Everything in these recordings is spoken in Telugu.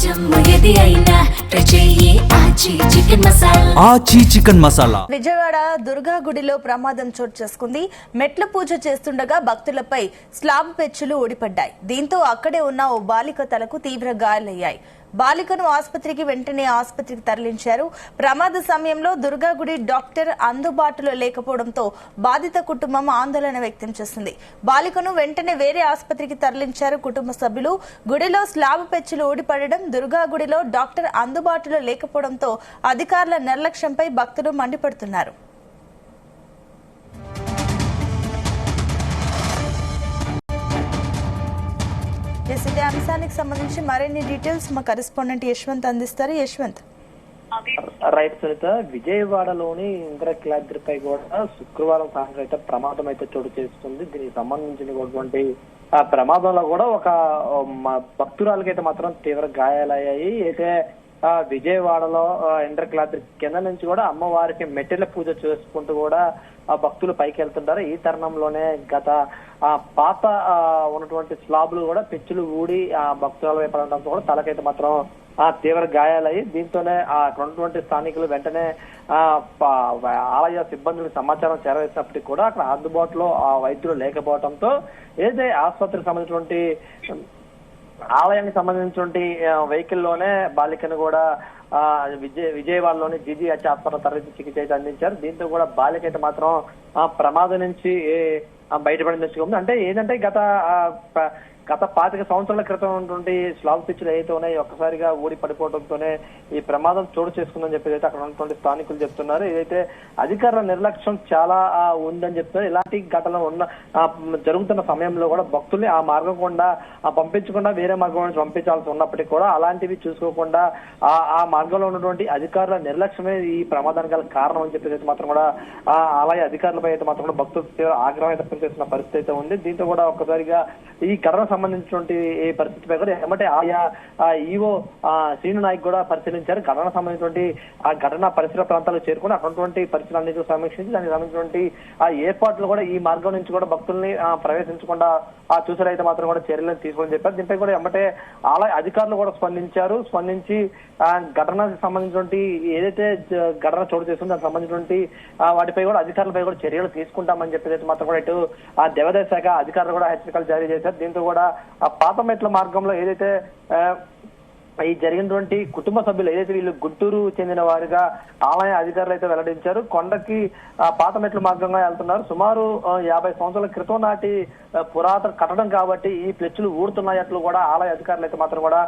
ఆచి చికెన్ మసాలా. విజయవాడ దుర్గా గుడిలో ప్రమాదం చోటు చేసుకుంది. మెట్ల పూజ చేస్తుండగా భక్తులపై స్లాబ్ పెచ్చులు ఊడిపడ్డాయి. దీంతో అక్కడే ఉన్న ఓ బాలిక తలకు తీవ్ర గాయాలయ్యాయి. బాలికను వెంటనే ఆసుపత్రికి తరలించారు. ప్రమాద సమయంలో దుర్గాగుడి డాక్టర్ అందుబాటులో లేకపోవడంతో బాధిత కుటుంబం ఆందోళన వ్యక్తం చేసింది. బాలికను వెంటనే వేరే ఆసుపత్రికి తరలించారు కుటుంబ సభ్యులు. గుడిలో స్లాబ్ పెచ్చులు ఊడిపడడం, దుర్గాగుడిలో డాక్టర్ అందుబాటులో లేకపోవడంతో అధికారుల నిర్లక్ష్యంపై భక్తులు మండిపడుతున్నారు. ఇదే అంశానికి సంబంధించి మరిన్ని డీటెయిల్స్ మా కరెస్పాండెంట్ యశ్వంత్ అందిస్తారు. యశ్వంత్. రైట్ సునీత, విజయవాడలోని ఇంద్రకీలాద్రిపై కూడా శుక్రవారం సాయంత్రం అయితే ప్రమాదం అయితే చోటు చేసుకుంది. దీనికి సంబంధించినటువంటి ఆ ప్రమాదంలో కూడా ఒక భక్తురాలకి అయితే మాత్రం తీవ్ర గాయాలయ్యాయి. అయితే విజయవాడలో ఇంద్రకీలాద్రి కింద నుంచి కూడా అమ్మవారికి మెట్టెల పూజ చేసుకుంటూ కూడా ఆ భక్తులు పైకి వెళ్తుంటారు. ఈ తరుణంలోనే గత పాత ఉన్నటువంటి స్లాబ్లు కూడా పెచ్చులు ఊడి ఆ భక్తుల వైపు పడడంతో కూడా తలకైతే మాత్రం తీవ్ర గాయాలయ్యి, దీంతోనే అక్కడ ఉన్నటువంటి స్థానికులు వెంటనే ఆలయ సిబ్బందులకు సమాచారం చేరవేసినప్పటికీ కూడా అక్కడ అందుబాటులో వైద్యులు లేకపోవడంతో ఏదైతే ఆసుపత్రికి సంబంధించినటువంటి ఆలయానికి సంబంధించినటువంటి వెహికల్ లోనే బాలికను కూడా విజయవాడలోని జీజీహెచ్ హాస్పిటల్ తరలించి చికిత్స అయితే అందించారు. దీంతో కూడా బాలిక అయితే మాత్రం ప్రమాదం నుంచి బయటపడింది. అంటే ఏంటంటే గత 25 సంవత్సరాల క్రితం ఉన్నటువంటి స్లాబ్ పిచ్చులు ఏదైతే ఉన్నాయో ఒక్కసారిగా ఊడి పడిపోవడంతోనే ఈ ప్రమాదం చోటు చేసుకుందని చెప్పి అయితే అక్కడ ఉన్నటువంటి స్థానికులు చెప్తున్నారు. ఏదైతే అధికారుల నిర్లక్ష్యం చాలా ఉందని చెప్తున్నారు. ఇలాంటి ఘటనలు జరుగుతున్న సమయంలో కూడా భక్తుల్ని ఆ మార్గం గుండా పంపించకుండా వేరే మార్గం నుంచి పంపించాల్సి ఉన్నప్పటికీ కూడా అలాంటివి చూసుకోకుండా ఆ మార్గంలో ఉన్నటువంటి అధికారుల నిర్లక్ష్యమే ఈ ప్రమాదానికి గల కారణం అని చెప్పి అయితే మాత్రం కూడా ఆలయ అధికారులపై అయితే మాత్రం కూడా భక్తులు తీవ్ర ఆగ్రహం వ్యక్తం చేస్తున్న పరిస్థితి అయితే ఉంది. దీంతో కూడా ఒక్కసారిగా ఈ ఘటన సంబంధించినటువంటి పరిస్థితిపై కూడా ఏమంటే ఆయా ఈవో శ్రీను నాయక్ కూడా పరిశీలించారు. ఘటన సంబంధించినటువంటి ఆ ఘటన పరిసర ప్రాంతాలకు చేరుకుని అటువంటి పరిస్థితులన్నింటినీ సమీక్షించి దానికి సంబంధించినటువంటి ఆ ఏర్పాట్లు కూడా ఈ మార్గం నుంచి కూడా భక్తుల్ని ప్రవేశించకుండా చూసారైతే మాత్రం కూడా చర్యలను తీసుకోవాలని చెప్పారు. దీనిపై కూడా ఏమంటే ఆలయ అధికారులు కూడా స్పందించి ఘటనకు సంబంధించినటువంటి ఏదైతే ఘటన చోటు చేస్తుందో దానికి సంబంధించినటువంటి వాటిపై కూడా అధికారులపై కూడా చర్యలు తీసుకుంటామని చెప్పేది మాత్రం కూడా ఇటు ఆ దేవాదాయ శాఖ అధికారులు కూడా హెచ్చరికలు జారీ చేశారు. దీంతో కూడా ఆ పాత మెట్ల మార్గంలో ఏదైతే ఈ జరిగినటువంటి కుటుంబ సభ్యులు ఏదైతే వీళ్ళు గుంటూరు చెందిన వారిగా ఆలయ అధికారులు అయితే వెల్లడించారు. కొండకి పాత మెట్ల మార్గంగా వెళ్తున్నారు. సుమారు 50 సంవత్సరాల క్రితం నాటి పురాతన కట్టడం కాబట్టి ఈ ప్లెచ్చులు ఊడుతున్నాయట్లు కూడా ఆలయ అధికారులు అయితే మాత్రం కూడా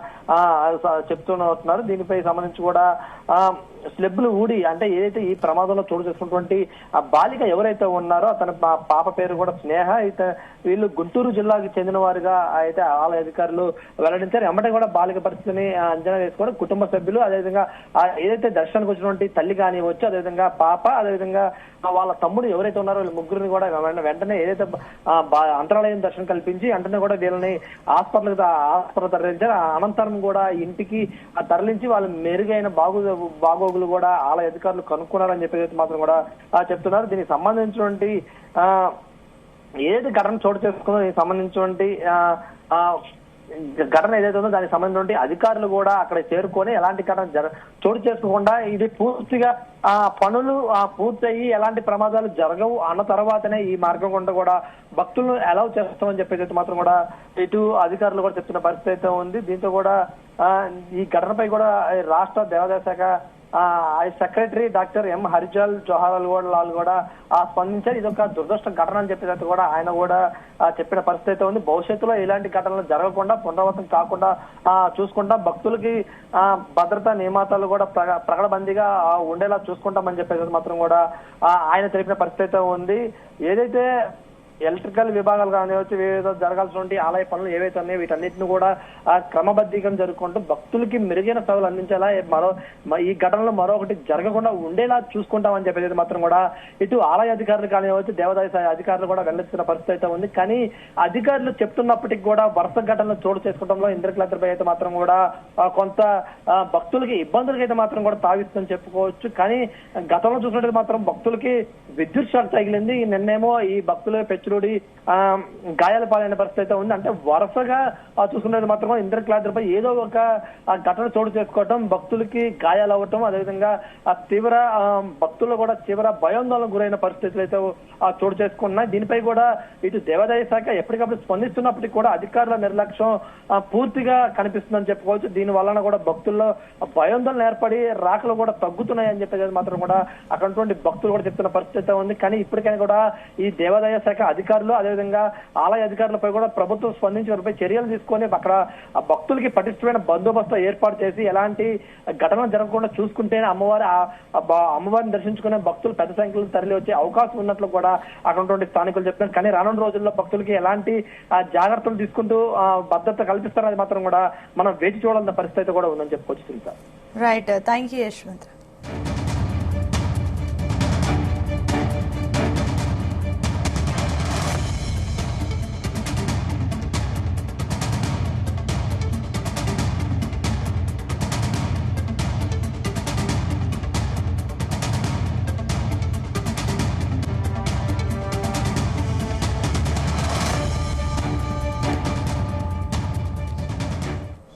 చెప్తున్నారు. దీనిపై సంబంధించి కూడా స్లెబ్లు ఊడి అంటే ఏదైతే ఈ ప్రమాదంలో చోటు చేసుకున్నటువంటి ఆ బాలిక ఎవరైతే ఉన్నారో అతని పాప పేరు కూడా స్నేహ. అయితే వీళ్ళు గుంటూరు జిల్లాకి చెందిన వారిగా అయితే ఆలయ అధికారులు వెల్లడించారు. ఎమ్మటే కూడా బాలిక పరిస్థితిని అంచనా వేసుకొని కుటుంబ సభ్యులు అదేవిధంగా ఏదైతే దర్శనానికి వచ్చినటువంటి తల్లి కానివచ్చు, అదేవిధంగా పాప, అదేవిధంగా వాళ్ళ తమ్ముడు ఎవరైతే ఉన్నారో వీళ్ళ ముగ్గురిని కూడా వెంటనే ఏదైతే అంతరాలయం దర్శనం కల్పించి వెంటనే కూడా వీళ్ళని హాస్పిటల్ తరలించారు. అనంతరం కూడా ఇంటికి తరలించి వాళ్ళు మెరుగైన బాగోగులు కూడా ఆలయ అధికారులు కనుక్కున్నారని చెప్పేసి మాత్రం కూడా చెప్తున్నారు. దీనికి సంబంధించినటువంటి ఏదైతే ఘటన చోటు చేసుకుందో దీనికి సంబంధించినటువంటి ఘటన ఏదైతే ఉందో దానికి సంబంధించిన అధికారులు కూడా అక్కడ చేరుకొని ఎలాంటి ఘటన చోటు చేసుకోకుండా ఇది పూర్తిగా పనులు పూర్తయి ఎలాంటి ప్రమాదాలు జరగవు అన్న తర్వాతనే ఈ మార్గం గుండా కూడా భక్తులను అలౌ చేస్తామని చెప్పేసి మాత్రం కూడా ఇటు అధికారులు కూడా చెప్తున్న పరిస్థితి అయితే ఉంది. దీంతో కూడా ఈ ఘటనపై కూడా రాష్ట్ర దేవాదాయ శాఖ సెక్రటరీ డాక్టర్ ఎం హరిజాల్ జోహార్ లాల్ కూడా స్పందించారు. ఇది ఒక దురదృష్ట ఘటన అని చెప్పేది కూడా ఆయన కూడా చెప్పిన పరిస్థితి అయితే ఉంది. భవిష్యత్తులో ఇలాంటి ఘటనలు జరగకుండా పునరావృతం కాకుండా చూసుకుంటా భక్తులకి భద్రతా నియమాలు కూడా ప్రకటబందీగా ఉండేలా చూసుకుంటామని చెప్పేసి మాత్రం కూడా ఆయన తెలిపిన పరిస్థితి అయితే ఉంది. ఏదైతే ఎలక్ట్రికల్ విభాగాలు కానివచ్చు, వివిధ జరగాల్సినటువంటి ఆలయ పనులు ఏవైతే ఉన్నాయో వీటన్నిటిని కూడా క్రమబద్ధీకరణ జరుపుకుంటూ భక్తులకి మెరుగైన సేవలు అందించేలా ఈ ఘటనలో మరొకటి జరగకుండా ఉండేలా చూసుకుంటామని చెప్పేది మాత్రం కూడా ఇటు ఆలయ అధికారులు కానివచ్చు, దేవాదాయ అధికారులు కూడా వెల్లడిస్తున్న పరిస్థితి అయితే ఉంది. కానీ అధికారులు చెప్తున్నప్పటికీ కూడా వరుస ఘటనలు చోటు చేసుకోవడంలో ఇంద్రకీలాద్రిపై అయితే మాత్రం కూడా కొంత భక్తులకి ఇబ్బందులకి అయితే మాత్రం కూడా తావిస్తుందని చెప్పుకోవచ్చు. కానీ గతంలో చూసినట్టు మాత్రం భక్తులకి విద్యుత్ షాక్ తగిలింది. నిన్నేమో ఈ భక్తుల పెచ్చులుడి గాయాల పాలైన పరిస్థితి అయితే ఉంది. అంటే వరుసగా చూసుకునేది మాత్రం ఇంద్రకీలాద్రిపై ఏదో ఒక ఘటన చోటు చేసుకోవటం, భక్తులకి గాయాలు అవ్వటం, అదేవిధంగా తీవ్ర భక్తులు కూడా తీవ్ర భయాందోళనకు గురైన పరిస్థితులు అయితే చోటు చేసుకున్నాయి. దీనిపై కూడా ఇటు దేవాదాయ శాఖ ఎప్పటికప్పుడు స్పందిస్తున్నప్పటికీ కూడా అధికారుల నిర్లక్ష్యం పూర్తిగా కనిపిస్తుందని చెప్పుకోవచ్చు. దీని వలన కూడా భక్తుల్లో భయాందోళన ఏర్పడి రాకలు కూడా తగ్గుతున్నాయని చెప్పేది మాత్రం కూడా అక్కడ భక్తులు కూడా చెప్తున్న పరిస్థితి ఉంది. కానీ ఇప్పటికైనా కూడా ఈ దేవాదాయ శాఖ అధికారులు అదేవిధంగా ఆలయ అధికారులపై కూడా ప్రభుత్వం స్పందించి వారిపై చర్యలు తీసుకొని అక్కడ ఆ భక్తులకి పటిష్టమైన బందోబస్తు ఏర్పాటు చేసి ఎలాంటి ఘటనలు జరగకుండా చూసుకుంటేనే అమ్మవారిని దర్శించుకునే భక్తులు పెద్ద సంఖ్యలో తరలి వచ్చే అవకాశం ఉన్నట్లు కూడా అక్కడ స్థానికులు చెప్తున్నారు. కానీ రానున్న రోజుల్లో భక్తులకి ఎలాంటి జాగ్రత్తలు తీసుకుంటూ భద్రత కల్పిస్తారనేది మాత్రం కూడా మనం వేచి చూడాలన్న పరిస్థితి కూడా ఉందని చెప్పుకోవచ్చు. Right, thank you Yashwant.